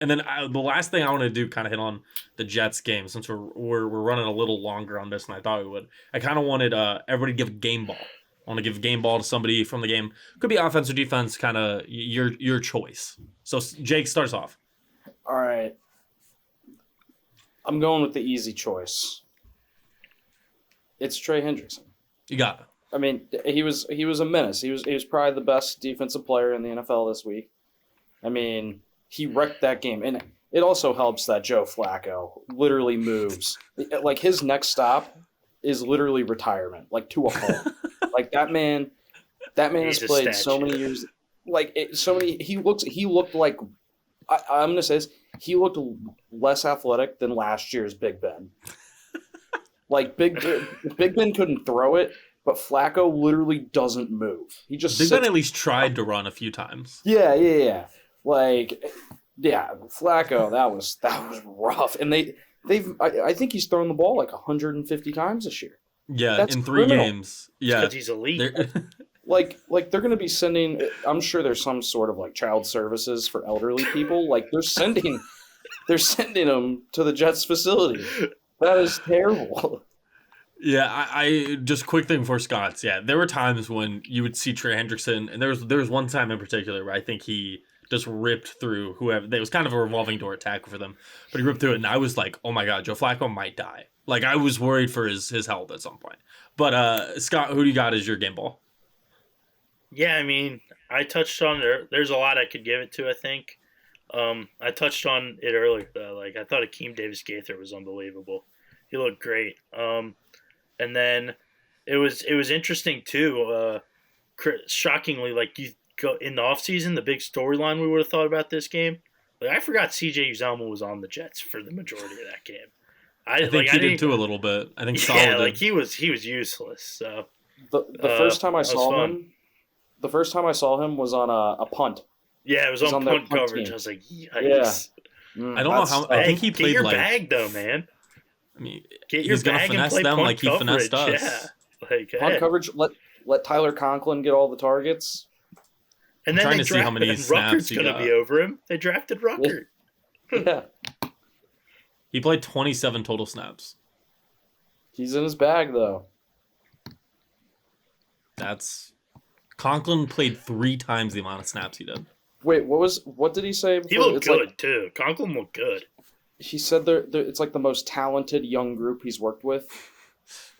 And then the last thing I want to do, kind of hit on the Jets game, since we're running a little longer on this than I thought we would. I kind of wanted everybody to give a game ball. I want to give a game ball to somebody from the game. Could be offense or defense, kind of your choice. So Jake starts off. All right. I'm going with the easy choice. It's Trey Hendrickson. You got it. I mean, he was a menace. He was probably the best defensive player in the NFL this week. I mean, he wrecked that game, and it also helps that Joe Flacco literally moves. Like his next stop is literally retirement, like to a home. Like that man has played so many years. Like so many, he looked like I'm gonna say this. He looked less athletic than last year's Big Ben. Like Big Ben couldn't throw it. But Flacco literally doesn't move. He just Big Ben at least tried to run a few times. Yeah. Like, yeah, Flacco, that was rough. And I think he's thrown the ball like 150 times this year. Yeah, That's in 3 criminal. games. Yeah, because he's elite. Like they're going to be sending. I'm sure there's some sort of like child services for elderly people. Like they're sending them to the Jets facility. That is terrible. Yeah, I just quick thing before Scott's. Yeah, there were times when you would see Trey Hendrickson, and there was one time in particular where I think he just ripped through whoever. It was kind of a revolving door attack for them, but he ripped through it, and I was like, oh my god, Joe Flacco might die. Like I was worried for his health at some point. But Scott, who do you got as your game ball? Yeah, I mean, I touched on there's a lot I could give it to, I think. I touched on it earlier though. Like I thought Akeem Davis Gaither was unbelievable. He looked great. And then it was interesting too. Shockingly, like you go in the offseason, the big storyline we would have thought about this game. Like I forgot CJ Uzomah was on the Jets for the majority of that game. I think he did too a little bit. I think Solid did. Like he was useless. So the first time I saw him was on a punt. Yeah, it was on punt coverage. Team. I was like, yikes. Yeah. I don't know how. I think he played get your like bag though, man. I mean, get your he's gonna bag finesse and play them like he coverage. finessed us. Yeah. Like, punt coverage. Let Tyler Conklin get all the targets. And then trying to see how many snaps Ruckert's going to be over him. They drafted Ruckert. Yeah. He played 27 total snaps. He's in his bag though. Conklin played 3 times the amount of snaps he did. Wait, what did he say? He looked good too. Conklin looked good. He said it's like the most talented young group he's worked with.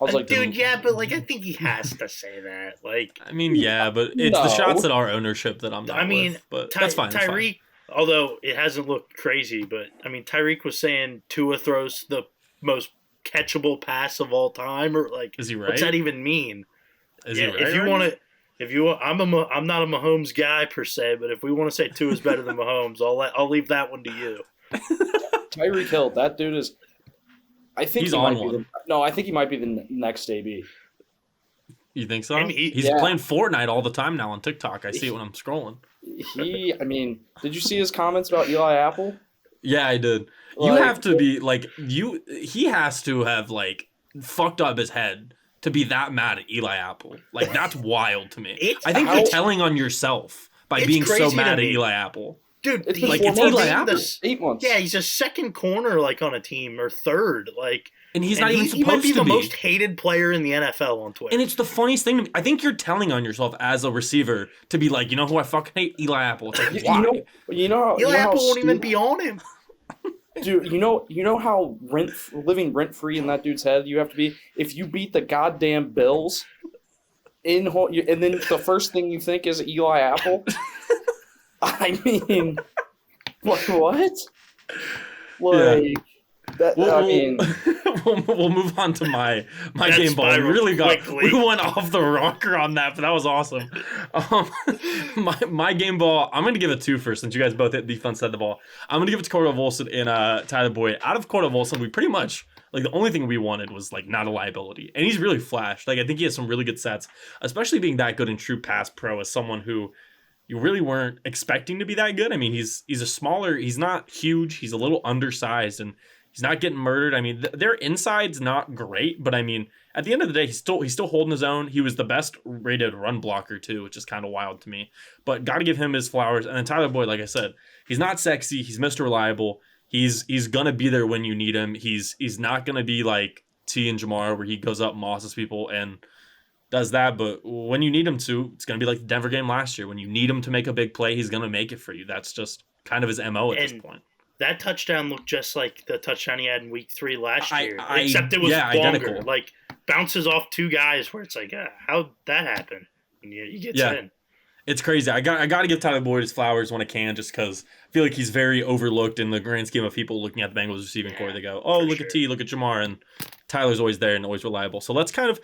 I was like, dude, yeah, but like I think he has to say that. Like, I mean, yeah, but it's the shots at our ownership that I'm not with. But that's fine. Tyreek, although it hasn't looked crazy, but I mean, Tyreek was saying Tua throws the most catchable pass of all time, or like, is he right? What's that even mean? Is he right? If you want, I'm not a Mahomes guy per se, but if we want to say Tua's better than Mahomes, I'll leave that one to you. Tyreek Hill, that dude is. I think he's on one. I think he might be the next AB. You think so? He's playing Fortnite all the time now on TikTok. I see it when I'm scrolling. I mean, did you see his comments about Eli Apple? Yeah, I did. You have to be like he has to have like fucked up his head to be that mad at Eli Apple. Like that's wild to me. I think you're telling on yourself by being so mad at Eli Apple. Dude, it's Eli Apple. 8 months. Yeah, he's a second corner like on a team or third, like, and he's not even supposed to be. He might be the most hated player in the NFL on Twitter. And it's the funniest thing to me. I think you're telling on yourself as a receiver to be like, you know who I fucking hate? Eli Apple. It's like, why? Eli Apple won't even be on him. Dude, you know how living rent free in that dude's head you have to be if you beat the goddamn Bills and then the first thing you think is Eli Apple. I mean, like what? Like that. I mean, we'll move on to my game ball. We went off the rocker on that, but that was awesome. My game ball. I'm going to give it 2 first, since you guys both hit defense side of the ball. I'm going to give it to Cordell Volson and Tyler Boyd. Out of Cordell Volson, we pretty much like the only thing we wanted was like not a liability, and he's really flashed. Like I think he has some really good sets, especially being that good in true pass pro as someone who you really weren't expecting to be that good. I mean, he's a smaller, he's not huge, he's a little undersized, and he's not getting murdered. I mean, their inside's not great, but I mean, at the end of the day, he's still holding his own. He was the best rated run blocker too, which is kind of wild to me. But got to give him his flowers. And then Tyler Boyd, like I said, He's not sexy. He's Mr. Reliable. He's gonna be there when you need him. He's not gonna be like T and Jamar where he goes up and mosses people and does that. But when you need him to, it's gonna be like the Denver game last year. When you need him to make a big play, he's gonna make it for you. That's just kind of his MO at this point. That touchdown looked just like the touchdown he had in week 3 last year, except it was longer. Identical. Like bounces off 2 guys where it's like, how'd that happen? And he gets in. It's crazy. I got to give Tyler Boyd his flowers when I can, just because I feel like he's very overlooked in the grand scheme of people looking at the Bengals receiving core. They go, oh, look at T, look at Jamar, and Tyler's always there and always reliable. So let's kind of